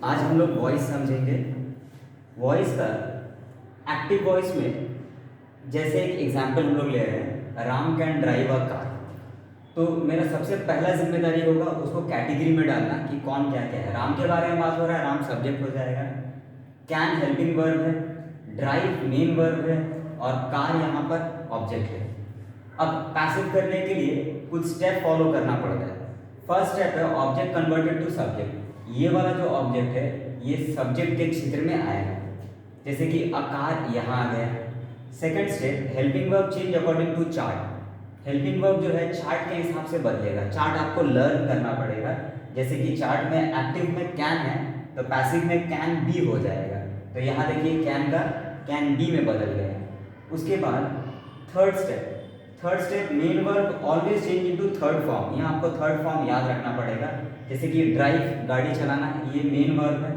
आज हम लोग वॉइस समझेंगे। वॉइस का एक्टिव वॉइस में जैसे एक एग्जाम्पल हम लोग ले रहे हैं, Ram can drive a car. तो मेरा सबसे पहला जिम्मेदारी होगा उसको कैटेगरी में डालना कि कौन क्या क्या है। राम के बारे में बात हो रहा है, राम सब्जेक्ट हो जाएगा, कैन हेल्पिंग वर्ब है, ड्राइव मेन वर्ब है और कार यहाँ पर ऑब्जेक्ट है। अब पैसिव करने के लिए कुछ स्टेप फॉलो करना पड़ता है। फर्स्ट स्टेप है ऑब्जेक्ट कन्वर्टेड टू सब्जेक्ट। ये वाला जो ऑब्जेक्ट है ये सब्जेक्ट के क्षेत्र में आएगा, जैसे कि अकार यहाँ आ गया। Second step helping verb change according to chart. Helping verb जो है चार्ट के हिसाब से बदलेगा, चार्ट आपको लर्न करना पड़ेगा। जैसे कि चार्ट में एक्टिव में कैन है तो पैसिव में कैन बी हो जाएगा, तो यहाँ देखिए कैन का कैन बी में बदल गया। उसके बाद third step main verb always change into third form. यहाँ आपको थर्ड फॉर्म याद रखना पड़ेगा, जैसे कि ड्राइव गाड़ी चलाना, ये मेन वर्ब है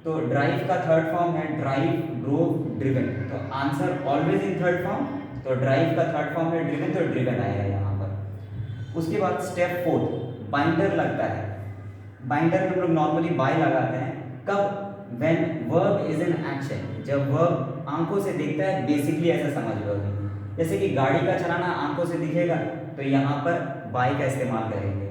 तो ड्राइव का थर्ड फॉर्म है ड्राइव, ड्रोव, ड्रिवन। तो answer always in third form, तो ड्राइव का थर्ड फॉर्म है ड्रिवन, तो ड्रिवन आएगा यहाँ पर। उसके बाद स्टेप फोर्थ बाइंडर लगता है। बाइंडर में हम लोग नॉर्मली बाय लगाते हैं कब? When verb is in action, जब वर्ब आंखों से दिखता है, बेसिकली ऐसा समझ लो। जैसे कि गाड़ी का चलाना आंखों से दिखेगा तो यहाँ पर बाय का इस्तेमाल करेंगे।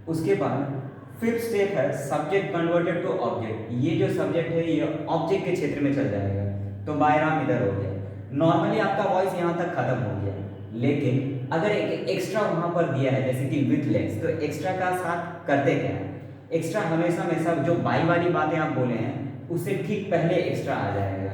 उसके बाद फिफ्थ स्टेप है सब्जेक्ट कन्वर्टेड टू ऑब्जेक्ट। ये जो सब्जेक्ट है ये ऑब्जेक्ट के क्षेत्र में चल जाएगा, तो बाय राम इधर हो गया। नॉर्मली आपका वॉइस यहाँ तक खत्म हो गया, लेकिन अगर एक एक्स्ट्रा वहाँ पर दिया है जैसे कि विथ लेग्स, तो एक्स्ट्रा का साथ करते क्या है? एक्स्ट्रा हमेशा जो बाई वाली बातें आप बोले हैं उससे ठीक पहले एक्स्ट्रा आ जाएगा,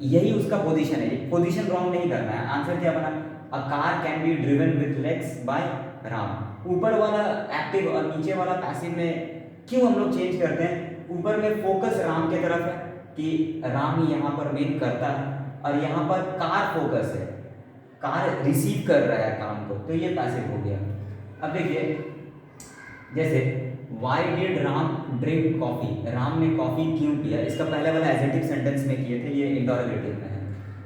यही उसका पोजीशन है। पोजीशन रॉन्ग नहीं करना है। आंसर क्या बना? A car can be driven with legs by Ram. ऊपर वाला एक्टिव और नीचे वाला पैसिव में क्यों हम लोग चेंज करते हैं? ऊपर में फोकस राम की तरफ है कि राम ही यहाँ पर मेन करता है, और यहाँ पर कार फोकस है, कार रिसीव कर रहा है काम को, तो ये पैसिव हो गया। अब देखिए जैसे why did Ram drink coffee, Ram ने कॉफी क्यों पिया, इसका पहले वाला एडजेक्टिव सेंटेंस में किए थे, ये इंटरोगेटिव में है।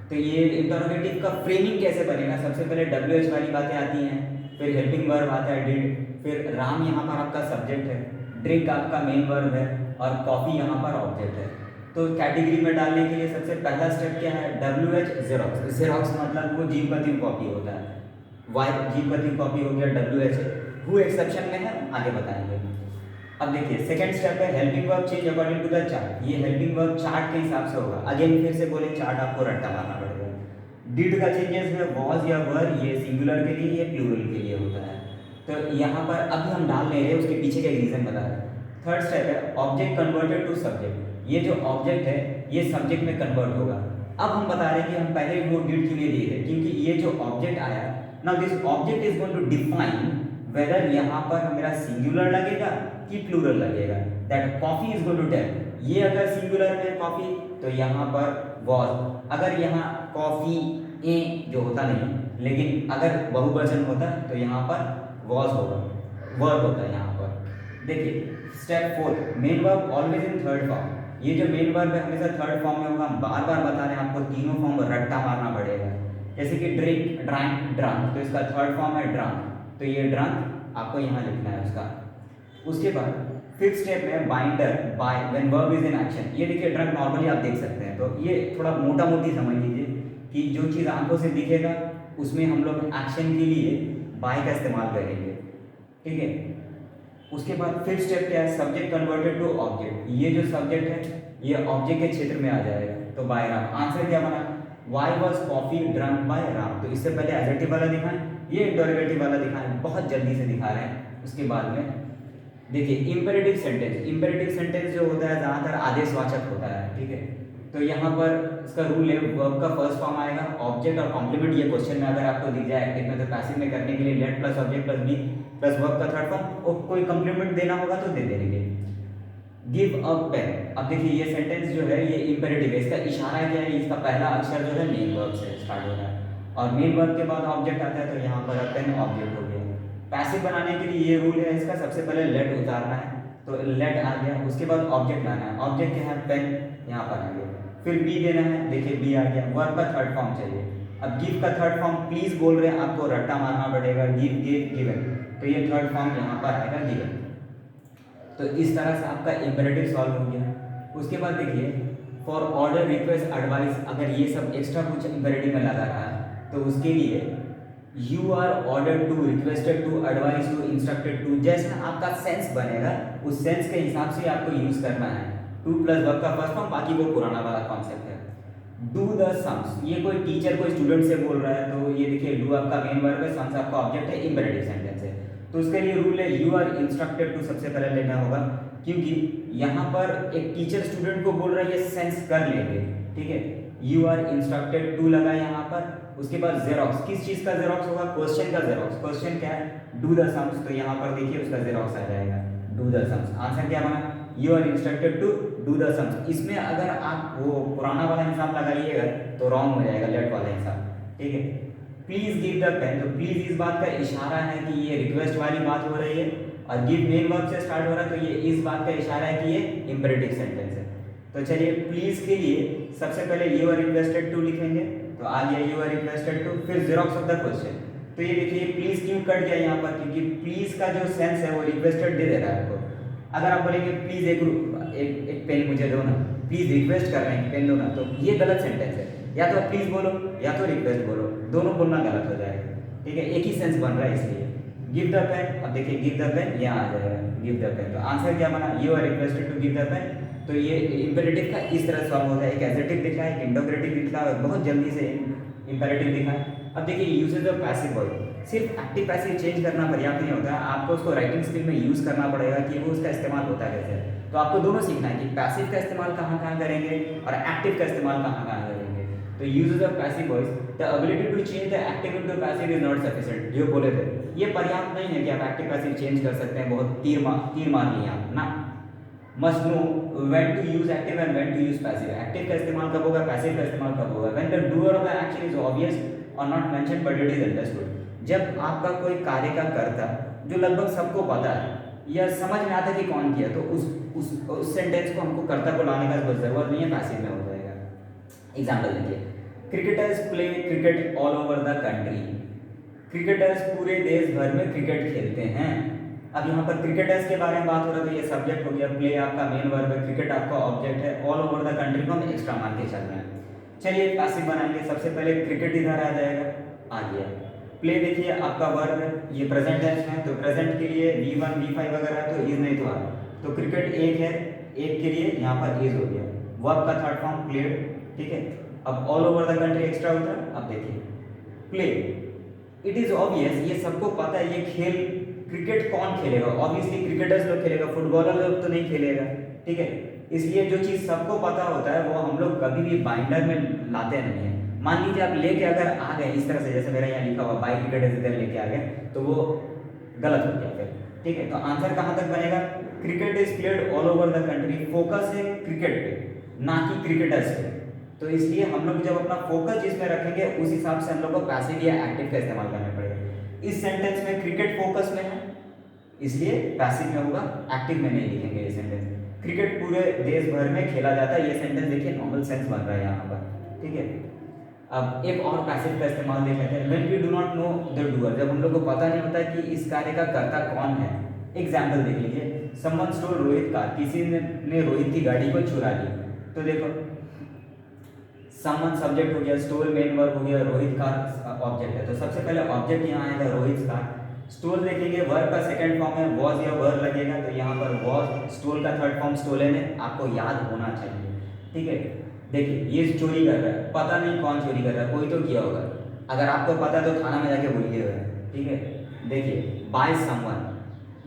तो ये इंटरोगेटिव का फ्रेमिंग कैसे बनेगा? सबसे पहले WH वाली बातें आती हैं, फिर हेल्पिंग वर्ब आता है डिड, फिर राम यहाँ पर आपका सब्जेक्ट है, ड्रिंक आपका मेन वर्ब है और कॉफी यहाँ पर ऑब्जेक्ट है। तो कैटेगरी में डालने के लिए सबसे पहला स्टेप क्या है? WH xerox. जेरोक्स मतलब वो जीव का तीव कॉपी होता है, वाई जीव का तीव कॉपी हो गया, WH हु एक्सेप्शन में है, आगे बताएंगे। अब देखिए सेकंड स्टेप है helping verb change according to the chart. ये हेल्पिंग वर्ब चार्ट के हिसाब से होगा। अगेन फिर से बोले चार्ट आपको रट्टा मारना पड़ेगा। डिड का चेंजेस है वॉज या वर, ये सिंगुलर के लिए, ये प्लूरल के लिए होता है। तो यहाँ पर अभी हम डाल नहीं रहे, उसके पीछे का रीजन बता रहे हैं। थर्ड स्टेप है ऑब्जेक्ट कन्वर्टेड टू सब्जेक्ट। ये जो ऑब्जेक्ट है ये सब्जेक्ट में कन्वर्ट होगा। अब हम बता रहे हैं कि हम पहले वो डिड क्यों नहीं दिए थे, क्योंकि ये जो ऑब्जेक्ट आया, now this object is going to define whether यहाँ पर मेरा सिंगुलर लगेगा कि प्लूरल लगेगा। That coffee is going to tell, ये अगर सिंगुलर में कॉफी तो यहाँ पर वॉज, अगर यहाँ कॉफी ए जो होता नहीं, लेकिन अगर बहुवचन होता तो यहाँ पर वॉज होगा, वर्ब होता है यहाँ पर। देखिए step fourth main verb always in third form. ये जो मेन वर्ब है हमेशा थर्ड फॉर्म में होगा। हम बार बार बता रहे हैं आपको, तीनों फॉर्म रट्टा मारना पड़ेगा। जैसे कि ड्रिंक, ड्रैंक, ड्रंक, तो इसका थर्ड फॉर्म है ड्रंक, तो ये ड्रंक आपको यहाँ लिखना है उसका। उसके बाद फिफ्थ स्टेप में binder by when verb is in action. ये देखिए ड्रंक नॉर्मली आप देख सकते हैं, तो ये थोड़ा मोटा मोटी समझ लीजिए कि जो चीज़ आंखों से दिखेगा उसमें हम लोग एक्शन के लिए बाय का इस्तेमाल करेंगे, ठीक है। उसके बाद फिफ्थ स्टेप क्या है? Subject converted to object. ये जो सब्जेक्ट है ये ऑब्जेक्ट के क्षेत्र में आ जाएगा, तो बाय राम। आंसर क्या बना? Why was coffee drunk by Ram. तो इससे पहले एडजेक्टिव वाला दिखाएं, ये इंटरोगेटिव वाला दिखाएं, बहुत जल्दी से दिखा रहे हैं। उसके बाद में देखिए इंपेरेटिव सेंटेंस। इंपेरेटिव सेंटेंस जो होता है ज़्यादातर आदेशवाचक होता है, ठीक है। तो यहाँ पर इसका रूल है वर्ब का फर्स्ट फॉर्म आएगा ऑब्जेक्ट और कॉम्प्लीमेंट। ये क्वेश्चन में अगर आपको दिख जाए एक्टिव में, तो पैसिव में करने के लिए let plus object plus be plus verb का थर्ड फॉर्म, और कोई कॉम्प्लीमेंट देना होगा तो दे देंगे। Give a pen. अब देखिए ये सेंटेंस जो है ये इंपेरेटिव है, इसका इशारा क्या है? इसका पहला अक्षर जो है मेन वर्ब से स्टार्ट हो रहा है, और मेन वर्ब के बाद ऑब्जेक्ट आता है, तो यहाँ पर पेन ऑब्जेक्ट हो गया। पैसिव बनाने के लिए ये रूल है इसका, सबसे पहले लेट उतारना है, तो लेट आ गया। उसके बाद ऑब्जेक्ट लाना है, ऑब्जेक्ट क्या है? पेन, यहाँ पर आ गया। फिर बी देना है, देखिए बी आ गया। वर्ब का थर्ड फॉर्म चाहिए। अब गिव का थर्ड फॉर्म प्लीज बोल रहे हैं, आपको रट्टा मारना पड़ेगा, गिव, गिव, गिवन, तो ये थर्ड फॉर्म यहाँ पर आएगा गिवन। तो इस तरह से आपका इंपेरेटिव सॉल्व हो गया। उसके बाद देखिए फॉर ऑर्डर, रिक्वेस्ट, एडवाइस, अगर ये सब एक्स्ट्रा कुछ इम्पेरेटिव में लगा रहा है तो उसके लिए you are order to, requested to, advice to, instructed to, जैसा आपका सेंस बनेगा उस सेंस के हिसाब से आपको यूज़ करना है। टू प्लस वर्ब का फर्स्ट फॉर्म, बाकी वो पुराना वाला कॉन्सेप्ट है। डू द सम्स, ये कोई टीचर कोई स्टूडेंट से बोल रहा है तो ये देखिए डू आपका मेन वर्ब है, सम्स आपका ऑब्जेक्ट है, इम्पेरेटिव सेंटेंस है। तो उसके लिए रूल है यू आर इंस्ट्रक्टेड टू सबसे पहले लेना होगा, क्योंकि यहाँ पर एक टीचर स्टूडेंट को बोल रहा है, ये सेंस कर लेंगे, ठीक है। यू आर इंस्ट्रक्टेड टू लगा यहाँ पर। उसके बाद जेरोक्स, किस चीज़ का जेरोक्स होगा? क्वेश्चन का जेरोक्स। क्वेश्चन क्या है? डू द सम्स, तो यहाँ पर देखिए उसका जेरोक्स आ जाएगा, डू द सम्स। आंसर क्या बना? You are instructed to do the sums. इसमें अगर आप वो पुराना वाला हिसाब लगाइएगा तो रॉन्ग हो जाएगा, लेट वाला हिसाब, ठीक है। प्लीज गिव द पेन, तो प्लीज इस बात का इशारा है कि ये रिक्वेस्ट वाली बात हो रही है, और गिव मेन वर्ब से स्टार्ट हो रहा है तो ये इस बात का इशारा है कि ये इंपेरेटिव सेंटेंस है। तो चलिए प्लीज के लिए सबसे पहले यू आर रिक्वेस्टेड टू लिखेंगे, तो आ गया यू आर रिक्वेस्टेड टू, फिर जेरोक्स ऑफ द क्वेश्चन। तो ये देखिए प्लीज क्यों कट गया यहाँ पर, क्योंकि प्लीज का जो सेंस है वो रिक्वेस्टेड दे रहा है आपको। अगर आप बोलेंगे प्लीज एक पेन मुझे दो ना, प्लीज रिक्वेस्ट कर रहे हैं पेन दो ना, तो ये गलत सेंटेंस है। या तो प्लीज बोलो या तो रिक्वेस्ट बोलो, दोनों बोलना गलत हो जाएगा, ठीक है। एक ही सेंस बन रहा है इसलिए। गिव द पेन, अब देखिए गिव द पेन यहाँ आ जाएगा, गिव द पेन। तो आंसर क्या बना? You are requested to give the pen. तो ये इंपेरेटिव का इस तरह सॉल्व होता है, एक एडजेक्टिव दिखा है, एक इंटरोगेटिव दिखा है, बहुत जल्दी से इंपेरेटिव दिखा है। अब देखिए यूजेज ऑफ पैसिव वर्ब, सिर्फ एक्टिव पैसिव चेंज करना पर्याप्त नहीं होता, आपको उसको राइटिंग स्किल में यूज़ करना पड़ेगा कि वो उसका इस्तेमाल होता है कैसे। तो आपको दोनों सीखना है कि पैसिव का इस्तेमाल कहाँ कहाँ करेंगे और एक्टिव का इस्तेमाल कहाँ कहाँ करेंगे। तो usages of passive voice, the ability to change the active into passive is not sufficient, जो बोले थे ये पर्याप्त नहीं है कि आप एक्टिव पैसिव चेंज कर सकते हैं, बहुत तीर मार लिया ना। Must know when to use active and when to use passive. Active का इस्तेमाल कब होगा, पैसिव का इस्तेमाल कब होगा? When the doer of the action is obvious और not mentioned but it is understood, जब आपका कोई कार्य का कर्ता जो लगभग सबको पता है या समझ में आता है कि कौन किया, तो उस सेंटेंस को हमको कर्ता को लाने का कोई जरूरत नहीं है, पैसिव में हो जाएगा। एग्जाम्पल देखिए, cricketers play cricket all over the country. Cricketers पूरे देश भर में क्रिकेट खेलते हैं। अब यहाँ पर क्रिकेटर्स के बारे में बात हो रहा है तो ये सब्जेक्ट हो गया, प्ले आपका मेन वर्ब है, क्रिकेट आपका ऑब्जेक्ट है, ऑल ओवर द कंट्री को हम एक्स्ट्रा मान के चल रहे हैं। चलिए पैसिव बनाएंगे, सबसे पहले क्रिकेट इधर आ जाएगा, आ गया। प्ले देखिए आपका वर्ब है, ये प्रेजेंट टेंस है, तो प्रेजेंट के लिए V1 V5 वगैरह है तो इज नहीं तो आर, तो क्रिकेट एक है, एक के लिए यहाँ पर इज हो गया। वर्ब का थर्ड फॉर्म प्लेड, ठीक है। अब all over the country extra होता है। अब देखिए प्ले, इट इज ऑब्वियस, ये सबको पता है ये खेल क्रिकेट कौन खेलेगा, ऑब्वियसली क्रिकेटर्स लोग खेलेगा, फुटबॉलर लोग तो नहीं खेलेगा, ठीक है। इसलिए जो चीज़ सबको पता होता है वो हम लोग कभी भी बाइंडर में लाते नहीं है। मान लीजिए आप लेके अगर आ गए इस तरह से, जैसे मेरा यहाँ लिखा हुआ बाई क्रिकेटर्स इधर लेके आ गए, तो वो गलत हो गया फिर, ठीक है। तो आंसर कहाँ तक बनेगा? Cricket is played all over the country, focus है क्रिकेट पे ना कि क्रिकेटर्स पे। तो इसलिए हम लोग जब अपना फोकस जिसमें रखेंगे उस हिसाब से हम लोग को पैसिव या एक्टिव का इस्तेमाल करना पड़ेगा। इस सेंटेंस में क्रिकेट फोकस में है इसलिए पैसिव में होगा, एक्टिव में नहीं लिखेंगे ये सेंटेंस। क्रिकेट पूरे देश भर में खेला जाता है, ये सेंटेंस देखिए नॉर्मल सेंस बन रहा है यहाँ पर, ठीक है। अब एक और पैसिव का इस्तेमाल देख लेते हैं, when we do not know the doer, जब हम लोग को पता नहीं होता कि इस कार्य का कर्ता कौन है। एग्जाम्पल देख लीजिए, समवन स्टोल रोहित कार, किसी ने रोहित की गाड़ी को चुरा ली। तो देखो समवन सब्जेक्ट हो गया, स्टोल मेन वर्ब हो गया, रोहित कार ऑब्जेक्ट है। तो सबसे पहले ऑब्जेक्ट यहाँ आएगा रोहित कार। स्टोल देखेंगे वर्ब का सेकंड फॉर्म है, वॉज या वर लगेगा, तो यहाँ पर वॉज, स्टोल का थर्ड फॉर्म स्टोलन है, आपको याद होना चाहिए, ठीक है। देखिए ये चोरी कर रहा है, पता नहीं कौन चोरी कर रहा है, कोई तो किया होगा, अगर आपको पता है तो थाना में जाके बोलिएगा, ठीक है। देखिए बाय समवन,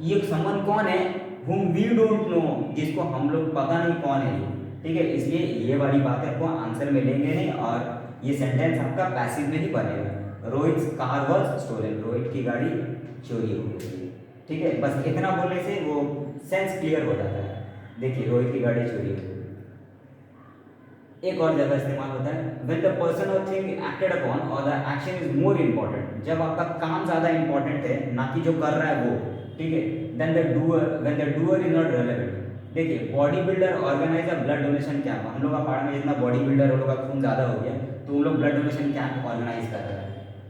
ये समवन कौन है? whom we don't know, जिसको हम लोग पता नहीं कौन है ये, ठीक है। इसलिए ये वाली बात है आपको आंसर में लेंगे नहीं और ये सेंटेंस आपका पैसिव में ही बनेगा। Rohit car was stolen, Rohit की गाड़ी चोरी हो गई, ठीक है। बस इतना बोलने से वो सेंस क्लियर हो जाता है। देखिए रोहित की गाड़ी चोरी हो गई। एक और जगह इस्तेमाल होता है, when the person or thing acted upon or the action is more important, जब आपका काम ज़्यादा इंपॉर्टेंट है ना कि जो कर रहा है वो, ठीक है। then the doer, when the doer is not relevant। देखिए body builder organise a blood donation camp, हम लोग का पहाड़ में जितना बॉडी बिल्डर वो लोग का खून ज़्यादा हो गया तो वो लोग ब्लड डोनेशन कैंप ऑर्गेनाइज कर रहे हैं।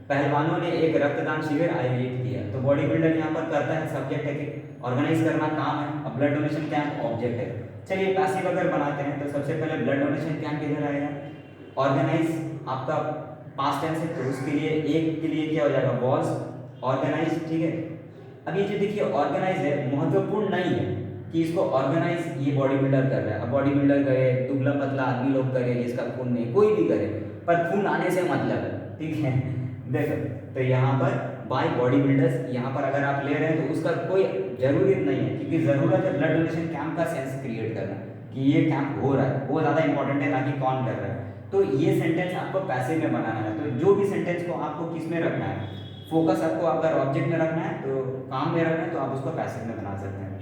पहलवानों ने एक रक्तदान शिविर आयोजित किया, तो बॉडी बिल्डर यहाँ पर करता है, सब्जेक्ट है कि ऑर्गेनाइज करना काम है, और ब्लड डोनेशन कैंप ऑब्जेक्ट है। चलिए पैसिव अगर बनाते हैं तो सबसे पहले ब्लड डोनेशन कैंप किधर आएगा, ऑर्गेनाइज आपका पास्ट टेंस है तो उसके लिए एक के लिए क्या हो जाएगा वॉज ऑर्गेनाइज, ठीक है। अब ये जो देखिए ऑर्गेनाइज है महत्वपूर्ण नहीं है कि इसको ऑर्गेनाइज ये बॉडी बिल्डर कर रहा है। अब बॉडी बिल्डर करे, दुबला पतला आदमी लोग करे जिसका खून नहीं, कोई भी करे, पर खून आने से मतलब है, ठीक है। देखो तो यहाँ पर बाय बॉडी बिल्डर्स यहाँ पर अगर आप ले रहे हैं तो उसका कोई जरूरत नहीं है, क्योंकि ज़रूरत है ब्लड डोनेशन कैंप का सेंस क्रिएट करना कि ये कैंप हो रहा है, वो ज़्यादा इंपॉर्टेंट है ना कि कौन कर रहा है। तो ये सेंटेंस आपको पैसिव में बनाना है। तो जो भी सेंटेंस को आपको किस में रखना है, फोकस आपको अगर ऑब्जेक्ट में रखना है तो काम में रखना है तो आप उसको पैसिव में बना सकते हैं।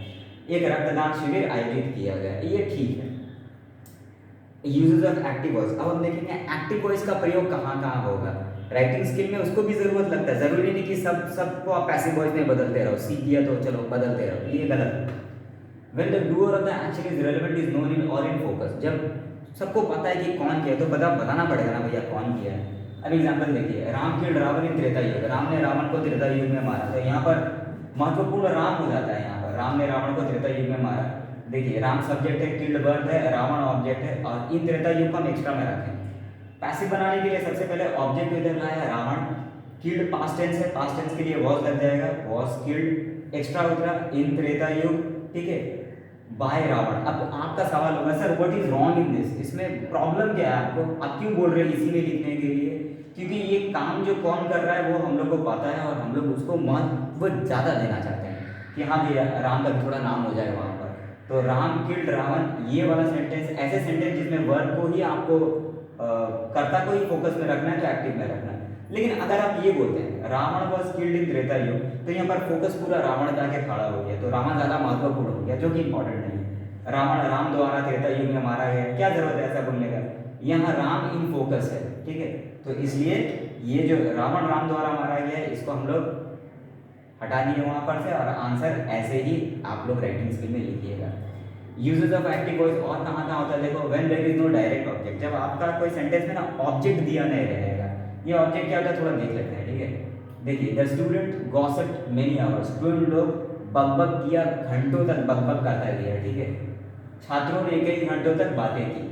एक रक्तदान शिविर आयोजित किया गया, ये ठीक है। यूजेस ऑफ एक्टिव वॉइस, अब हम देखेंगे एक्टिव वॉइस का प्रयोग कहाँ कहाँ होगा। राइटिंग स्किल में उसको भी जरूरत लगता है, जरूरी नहीं कि सबको आप पैसिव वॉइस में बदलते रहो, सीख लिया तो चलो बदलते रहो, ये गलत है। When the doer of the action is relevant is known in or in focus, जब सबको पता है कि कौन किया तो बताना पड़ेगा ना भैया कौन किया है। अब एग्जाम्पल देखिए, राम killed रावण इन त्रेता युग, राम ने रावण को त्रेता युग में मारा, तो यहाँ पर महत्वपूर्ण राम हो जाता है। यहाँ पर राम ने रावण को त्रेता युग में मारा। देखिए राम सब्जेक्ट है, किल्ड वर्ब है, रावण ऑब्जेक्ट है, और इन त्रेता युग को हम एक्स्ट्रा में रखें। पैसिव बनाने के लिए सबसे पहले ऑब्जेक्ट इधर लाया रावण, किल्ड पास्ट टेंस है, पास्ट टेंस के लिए वॉज लग जाएगा, वॉज किल्ड, एक्स्ट्रा उतरा इन त्रेता युग, ठीक है, बाय रावण। अब आपका सवाल होगा sir what is wrong in this, इसमें प्रॉब्लम क्या है आपको, आप क्यों बोल रहे हैं इसी में लिखने के लिए? क्योंकि ये काम जो कौन कर रहा है वो हम लोग को पता है और हम लोग उसको महत्व ज़्यादा देना चाहते हैं कि हाँ भैया राम का थोड़ा नाम हो जाए वहाँ पर। तो राम किल्ड रावण, ये वाला सेंटेंस, ऐसे सेंटेंस जिसमें वर्ब को ही आपको कर्ता को ही फोकस में रखना है तो एक्टिव में रखना है। लेकिन अगर आप ये बोलते हैं Ravan was killed in Treta Yug, तो यहाँ पर फोकस पूरा रावण पे आके खड़ा हो गया, तो रावण ज़्यादा महत्वपूर्ण हो गया, जो कि इंपॉर्टेंट नहीं है। रावण राम द्वारा त्रेता युग में मारा गया, क्या जरूरत है ऐसा बोलने का, यहाँ राम इन फोकस है, ठीक है। तो इसलिए ये जो रावण राम द्वारा मारा गया है इसको हम लोग हटा दिए वहाँ पर से, और आंसर ऐसे ही आप लोग राइटिंग स्किल में लिखिएगा। यूजेस ऑफ एक्टिव वॉइस और कहाँ कहाँ होता है, देखो when there is no direct object, जब आपका कोई सेंटेंस में ना ऑब्जेक्ट दिया नहीं रहेगा। ये ऑब्जेक्ट क्या होता है थोड़ा देख लेते हैं, ठीक है। देखिए the student gossiped many hours, student लोग बकबक किया, घंटों तक बकबक करता गया, ठीक है। छात्रों ने कई घंटों तक बातें की,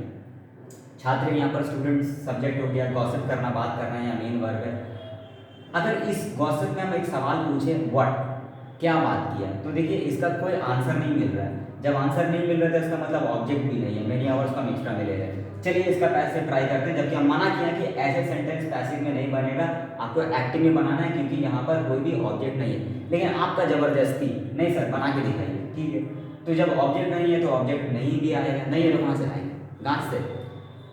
छात्र यहाँ पर स्टूडेंट सब्जेक्ट हो गया, गॉसिप करना बात करना या मेन वर्ब है। अगर इस गॉसिप में हम एक सवाल पूछे व्हाट, क्या बात किया, तो देखिए इसका कोई आंसर नहीं मिल रहा है। जब आंसर नहीं मिल रहा है तो इसका मतलब ऑब्जेक्ट भी नहीं है, मेनी आवर्स को हम एक्स्ट्रा में ले रहे हैं। चलिए इसका पैसिव ट्राई करते हैं, जबकि हम मना किया कि ऐसे सेंटेंस पैसिव में नहीं बनेगा, आपको एक्टिव में बनाना है क्योंकि यहाँ पर कोई भी ऑब्जेक्ट नहीं है। लेकिन आपका जबरदस्ती नहीं सर बना के दिखाइए, ठीक है। तो जब ऑब्जेक्ट नहीं है तो ऑब्जेक्ट नहीं भी आएगा, नहीं है तो कहाँ से आएगा, गांठ से।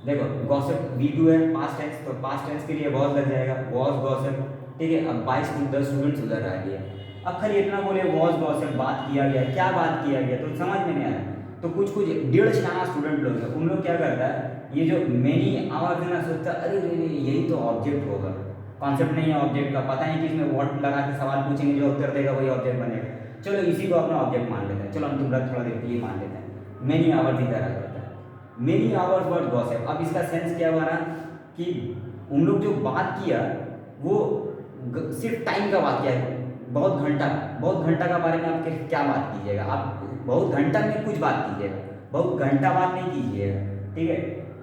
देखो गॉसिप V2 है पास्ट टेंस, तो पास्ट टेंस के लिए वॉज लग जाएगा, वॉज गॉसिप, ठीक है। अब 22 10 स्टूडेंट्स उधर आ गया, अब खाली इतना बोले वॉज गॉसिप, बात किया गया, क्या बात किया गया तो समझ में नहीं आया। तो कुछ 150 स्टूडेंट लोग हैं, उन लोग क्या करता है, ये जो मेनी आवर्स है ना, सोचता है अरे यही तो ऑब्जेक्ट होगा, कॉन्सेप्ट नहीं है ऑब्जेक्ट का, पता नहीं कि इसमें व्हाट लगा के सवाल पूछेंगे, जो उत्तर देगा वही ऑब्जेक्ट बनेगा, चलो इसी को अपना ऑब्जेक्ट मान लेते हैं, चलो हम तुमरा थोड़ा देर ये मान लेते हैं। मेनी आवर्स इधर आ जाता है, मेनी आवर्स वर्ड गॉसिप। अब इसका सेंस क्या हुआ ना कि उन लोग जो बात किया वो सिर्फ टाइम का बात किया है, बहुत घंटा का बारे में आप क्या बात कीजिएगा, आप बहुत घंटा में कुछ बात कीजिएगा, बहुत घंटा बात नहीं कीजिएगा, ठीक है।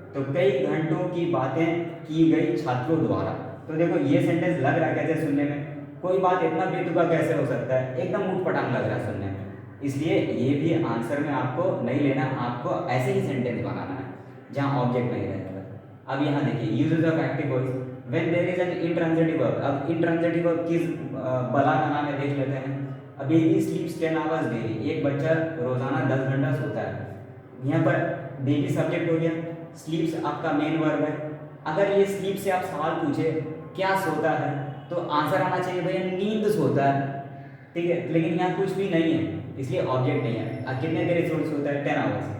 तो कई घंटों की बातें की गई छात्रों द्वारा, तो देखो ये सेंटेंस लग रहा है कैसे सुनने में, कोई बात इतना बेतुका कैसे हो सकता है, एकदम ऊटपटांग लग रहा है सुनने में। इसलिए ये भी आंसर में आपको नहीं लेना, आपको ऐसे ही सेंटेंस बनाना है जहाँ ऑब्जेक्ट नहीं रहेगा। अब यहाँ देखिए usages of active voice, when there is an intransitive verb. अब इंट्रांजिटिव वर्ब किस बला का नाम है देख लेते हैं। अब बेबी स्लीप्स 10 आवर्स डेली, एक बच्चा रोजाना 10 घंटा सोता है। यहाँ पर बेबी सब्जेक्ट हो गया, स्लीप्स आपका मेन वर्ब है। अगर ये स्लीप से आप सवाल पूछे क्या सोता है तो आंसर आना चाहिए भैया नींद सोता है, ठीक है। लेकिन यहाँ कुछ भी नहीं है इसलिए ऑब्जेक्ट नहीं है। कितने देर सोता है 10 आवर्स।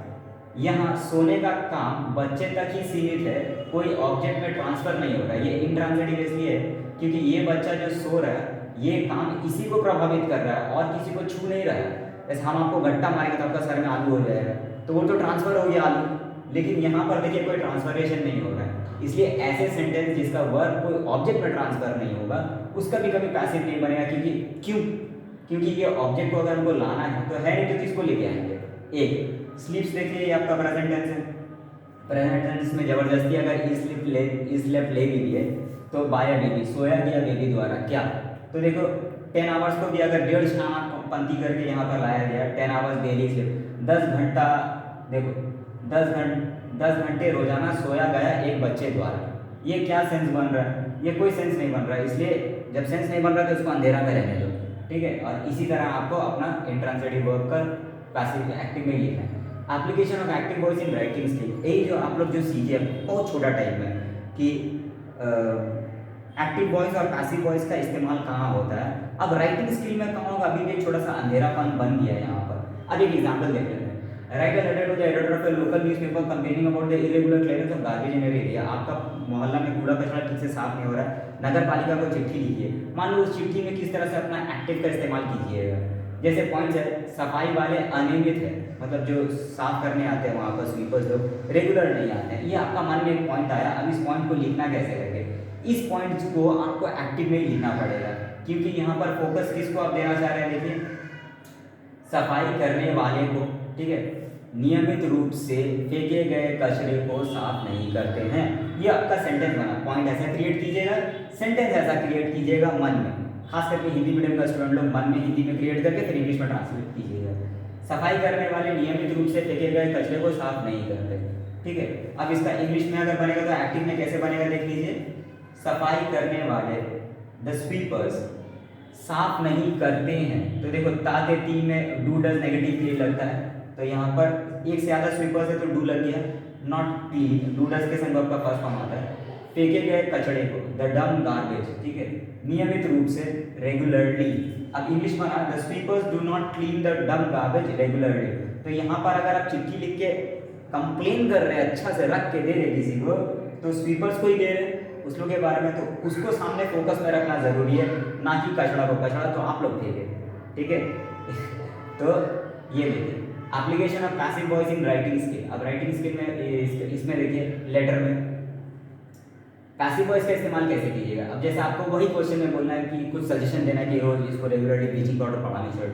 यहाँ सोने का काम बच्चे तक ही सीमित है, कोई ऑब्जेक्ट में ट्रांसफर नहीं हो रहा है। ये इंट्रांजिटिव इसलिए है क्योंकि ये बच्चा जो सो रहा है ये काम इसी को प्रभावित कर रहा है और किसी को छू नहीं रहा है। जैसे हम आपको गट्टा मारेंगे तो आपका सर में आलू हो जाएगा, तो वो तो ट्रांसफर हो गया आलू, लेकिन यहाँ पर देखिए कोई ट्रांसफरेशन नहीं हो रहा है। इसलिए ऐसे सेंटेंस जिसका वर्ब कोई ऑब्जेक्ट में ट्रांसफर नहीं होगा उसका भी कभी पैसिव नहीं बनेगा। क्योंकि ये ऑब्जेक्ट को अगर हमको लाना है तो है नहीं तो किसको लेके आएंगे, एक स्लीप्स देखिए, ये आपका प्रेजेंट टेंस है। प्रेजेंट टेंस में जबरदस्ती अगर ई स्लेप्ट ले भी है तो बाय अ बेबी, सोया गया बेबी द्वारा क्या। तो देखो 10 आवर्स को भी अगर 1.5 पंक्ति करके यहाँ पर लाया गया, 10 आवर्स डेली स्लीप, 10 घंटा, देखो 10 घंटे रोजाना सोया गया एक बच्चे द्वारा। ये क्या सेंस बन रहा है, ये कोई सेंस नहीं बन रहा है, इसलिए जब सेंस नहीं बन रहा तो इसको अंधेरा में रहने दो, ठीक है। और इसी तरह आपको अपना इंट्रांसिटिव वर्ब का पैसिव एक्टिव में लिखना है। Application of active voice in writing skill, यही जो आप लोग जो सीखे बहुत छोटा टाइम में कि एक्टिव वॉइस और पैसिव वॉइस का इस्तेमाल कहाँ होता है। अब राइटिंग स्किल में कहाँ होगा, अभी भी एक छोटा सा अंधेरापन बन गया है यहाँ पर। अब एक एग्जाम्पल देख लेते हैं। Write a letter to the editor of a local newspaper complaining about the irregular clearance of garbage in your area. आपका मोहल्ला में कूड़ा कचरा ठीक से साफ नहीं हो रहा है, नगर पालिका को चिट्ठी लिखिए। मान लो उस चिट्ठी में किस तरह से अपना एक्टिव का इस्तेमाल कीजिएगा। जैसे पॉइंट्स है, सफाई वाले अनियमित है, मतलब जो साफ करने आते हैं वहाँ पर स्वीपर्स लोग रेगुलर नहीं आते हैं। ये आपका मन में एक पॉइंट आया, अब इस पॉइंट को लिखना कैसे करके, इस पॉइंट को आपको एक्टिव में ही लिखना पड़ेगा, क्योंकि यहाँ पर फोकस किसको आप देना चाह रहे हैं। देखिए सफाई करने वाले को, ठीक है, नियमित रूप से फेंके गए कचरे को साफ नहीं करते हैं। ये आपका सेंटेंस बना, पॉइंट ऐसा क्रिएट कीजिएगा, सेंटेंस ऐसा क्रिएट कीजिएगा मन में, खास करके हिंदी मीडियम का स्टूडेंट लोग मन में हिंदी में क्रिएट करके फिर इंग्लिश में ट्रांसलेट कीजिएगा। सफाई करने वाले नियमित रूप से फेंके गए कचरे को साफ नहीं करते, ठीक है। अब इसका इंग्लिश में अगर बनेगा तो एक्टिव में कैसे बनेगा देख लीजिए। सफाई करने वाले द स्वीपर्स साफ नहीं करते हैं, तो देखो ताते ती में डू डज नेगेटिव क्लियर लगता है, तो यहाँ पर एक से ज़्यादा स्वीपर्स है तो डू लग गया। नॉट क्लीन, डू डज के संग का फर्स्ट फॉर्म आता है। फेंके गए कचड़े को, द डम गार्बेज, ठीक है, नियमित रूप से रेगुलरली। अब इंग्लिश में the sweepers do not clean the डम गार्बेज रेगुलरली। तो यहाँ पर अगर आप चिट्ठी लिख के कंप्लेन कर रहे हैं, अच्छा से रख के दे रहे किसी को, तो स्वीपर्स को ही दे रहे उस लोग के बारे में, तो उसको सामने फोकस में रखना जरूरी है, ना कि कचड़ा को। कचड़ा तो आप लोग फेंके, ठीक है। तो ये देखिए application of passive voice in writing skill. अब राइटिंग स्किल में इसमें देखिए लेटर में पैसिव वॉइस का इस्तेमाल कैसे कीजिएगा। अब जैसे आपको वही क्वेश्चन में बोलना है कि कुछ सजेशन देना है कि रोज इसको रेगुलरली ब्लीचिंग पाउडर पड़ानी चाहिए,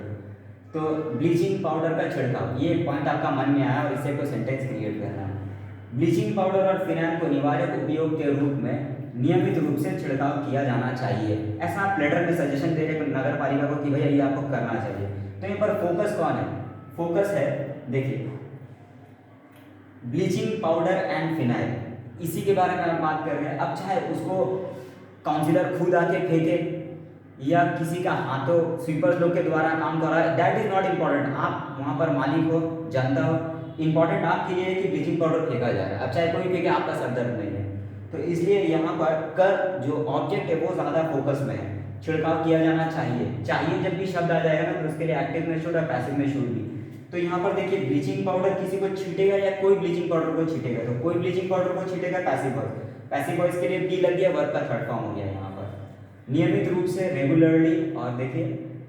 तो ब्लीचिंग पाउडर का छिड़काव, ये पॉइंट आपका मन में आया और इससे कोई सेंटेंस क्रिएट करना है। ब्लीचिंग पाउडर और फिनाइल को निवारक उपयोग के रूप में नियमित रूप से छिड़काव किया जाना चाहिए। ऐसा आप लेटर में सजेशन दे रहे हैं नगर पालिका को कि भैया ये आपको करना चाहिए। तो यहाँ पर फोकस कौन है, फोकस है देखिए ब्लीचिंग पाउडर एंड फिनाइल, इसी के बारे में हम बात कर रहे हैं। अब चाहे उसको काउंसिलर खुद आके फेंके या किसी का हाथों स्वीपर्स लोग के द्वारा काम करा, दैट इज नॉट इम्पॉर्टेंट। आप वहाँ पर मालिक हो, जनता हो, इंपॉर्टेंट आपके लिए है कि ब्लीचिंग पाउडर फेंका जा रहा है। अब चाहे कोई फेंके, आपका सर दर्द नहीं है। तो इसलिए यहाँ पर कर जो ऑब्जेक्ट है वो ज़्यादा फोकस में है, छिड़काव किया जाना चाहिए। जब भी शब्द आ जाएगा ना तो उसके लिए एक्टिव में शुड और पैसिव में शुड भी। तो यहाँ पर देखिए ब्लीचिंग पाउडर किसी को छीटेगा या कोई ब्लीचिंग पाउडर को छीटेगा, तो कोई ब्लीचिंग पाउडर को छीटेगा पैसिव वॉइस। पैसिव वॉइस के लिए बी लग गया, वर्ब का थर्ड फॉर्म हो गया यहाँ पर। नियमित रूप से रेगुलरली, और देखिए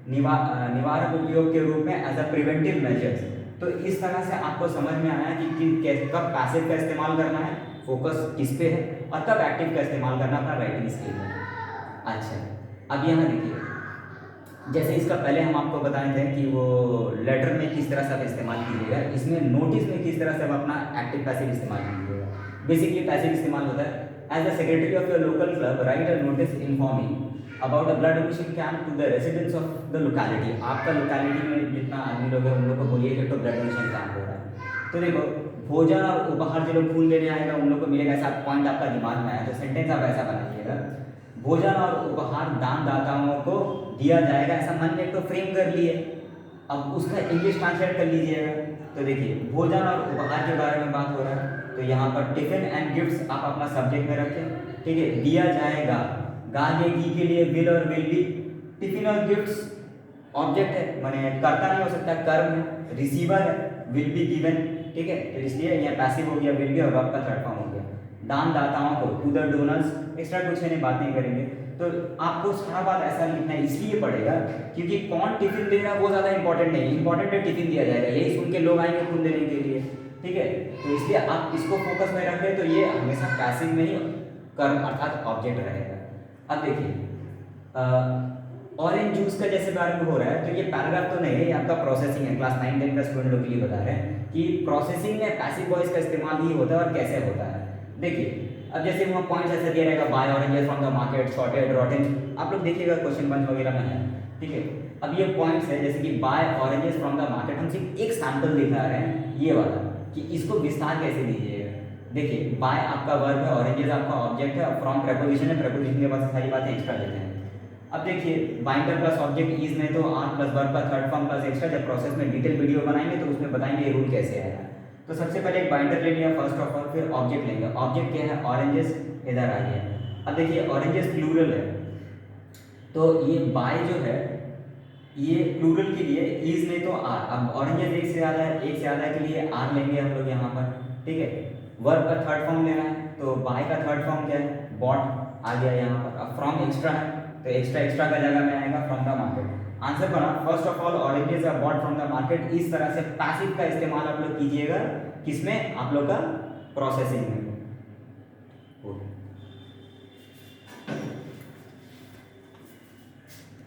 निवारक उपयोग के रूप में एज अ प्रिवेंटिव मेजर्स। तो इस तरह से आपको समझ में आया कि कब पैसिव का इस्तेमाल करना है, फोकस किस पे है, और कब एक्टिव का इस्तेमाल करना अपना राइटिंग स्किल में। अच्छा अब यहाँ देखिए जैसे इसका पहले हम आपको बताए थे कि वो लेटर में किस तरह से आप इस्तेमाल कीजिएगा, इसमें नोटिस में किस तरह से आप अपना एक्टिव पैसिव इस्तेमाल कीजिएगा। बेसिकली पैसिव इस्तेमाल होता है as a secretary of your local club write a notice informing about a blood donation camp to the residents of the locality. आपका लोकेलिटी में जितना आदमी लोग हैं उन लोग को बोलिए कि तो ब्लड डोनेशन कैंप हो रहा है। तो देखो भोजन और उपहार जो लोग फूल देने आएगा उन लोग को मिलेगा, ऐसा पॉइंट आपका दिमाग में आया तो सेंटेंस आप ऐसा बनाइएगा, भोजन और उपहार दानदाताओं को दिया जाएगा, ऐसा मन में एक तो फ्रेम कर लिए। अब उसका इंग्लिश ट्रांसलेट कर लीजिएगा। तो देखिए भोजन और उपहार के बारे में बात हो रहा है, तो यहाँ पर टिफिन एंड गिफ्ट्स आप अपना सब्जेक्ट में रखें, ठीक है। दिया जाएगा, गा गी के लिए विल और विल बी, टिफिन और गिफ्ट्स ऑब्जेक्ट है, माने कर्ता नहीं हो सकता, कर्म है, रिसीवर है, विल बी गिवन, ठीक है। तो इसलिए यहाँ पैसिव हो गया, विल बी, और वर्ब का थर्ड फॉर्म हो गया। दानदाताओं को, टू द डोनर्स, एक्स्ट्रा कुछ नहीं, बात नहीं करेंगे। तो आपको सारा बात ऐसा लिखना इसलिए पड़ेगा क्योंकि कौन टिफिन दे रहा है वो ज़्यादा इंपॉर्टेंट नहीं, इंपॉर्टेंट है टिफिन दिया जाएगा, यही सुन के लोग आएंगे खून देने के लिए, ठीक है। तो इसलिए आप इसको फोकस में रखें, तो ये हमेशा पैसिव में ही कर्म अर्थात ऑब्जेक्ट रहेगा। अब देखिए ऑरेंज जूस का जैसे बारे में हो रहा है, तो ये पैराग्राफ तो नहीं है, ये आपका प्रोसेसिंग है। क्लास 9-10 का स्टूडेंट लोग के लिए बता रहे हैं कि प्रोसेसिंग में पैसिव वॉइस का इस्तेमाल ही होता है और कैसे होता है। देखिए अब जैसे वहाँ पॉइंट ऐसा दिया रहेगा, buy oranges from the market, sorted, rotten, आप लोग देखिएगा क्वेश्चन बंच वगैरह में है, ठीक है। अब ये पॉइंट्स है जैसे कि buy oranges from the market, हम सिर्फ एक सैंपल दिखा रहे हैं ये वाला, कि इसको विस्तार कैसे दीजिएगा। देखिए बाय आपका वर्ब है, ऑरेंजेस आपका ऑब्जेक्ट है, फ्रॉम प्रेपोजिशन है, प्रेपोजिशन के बाद सारी बातें एक्स्ट्रा देते हैं। अब देखिए बाइंडर प्लस ऑब्जेक्ट इज में तो आर प्लस वर्ब का थर्ड फॉर्म प्लस एक्स्ट्रा, जब प्रोसेस में डिटेल वीडियो बनाएंगे तो उसमें बताएंगे ये रूल कैसे आएगा। तो सबसे पहले एक बाइंडर ले लिया फर्स्ट ऑफ ऑल, फिर ऑब्जेक्ट लेंगे। ऑब्जेक्ट क्या है, ऑरेंजेस, इधर आ गया। अब देखिए ऑरेंजेस प्लूरल है, तो ये बाय जो है ये प्लूरल के लिए इज नहीं तो आर। अब ऑरेंजेस एक से ज़्यादा के लिए आर लेंगे हम लोग यहाँ पर, ठीक है। वर्ब का थर्ड फॉर्म लेना है, तो बाय का थर्ड फॉर्म क्या है, बॉट आ गया यहाँ पर। अब फ्रॉम एक्स्ट्रा है तो एक्स्ट्रा का जगह में आएगा फ्रॉम द मार्केट। आंसर बना first of all oranges are bought from the market. इस तरह से पैसिव का इस्तेमाल आप लोग कीजिएगा, किसमें, आप लोग का प्रोसेसिंग में।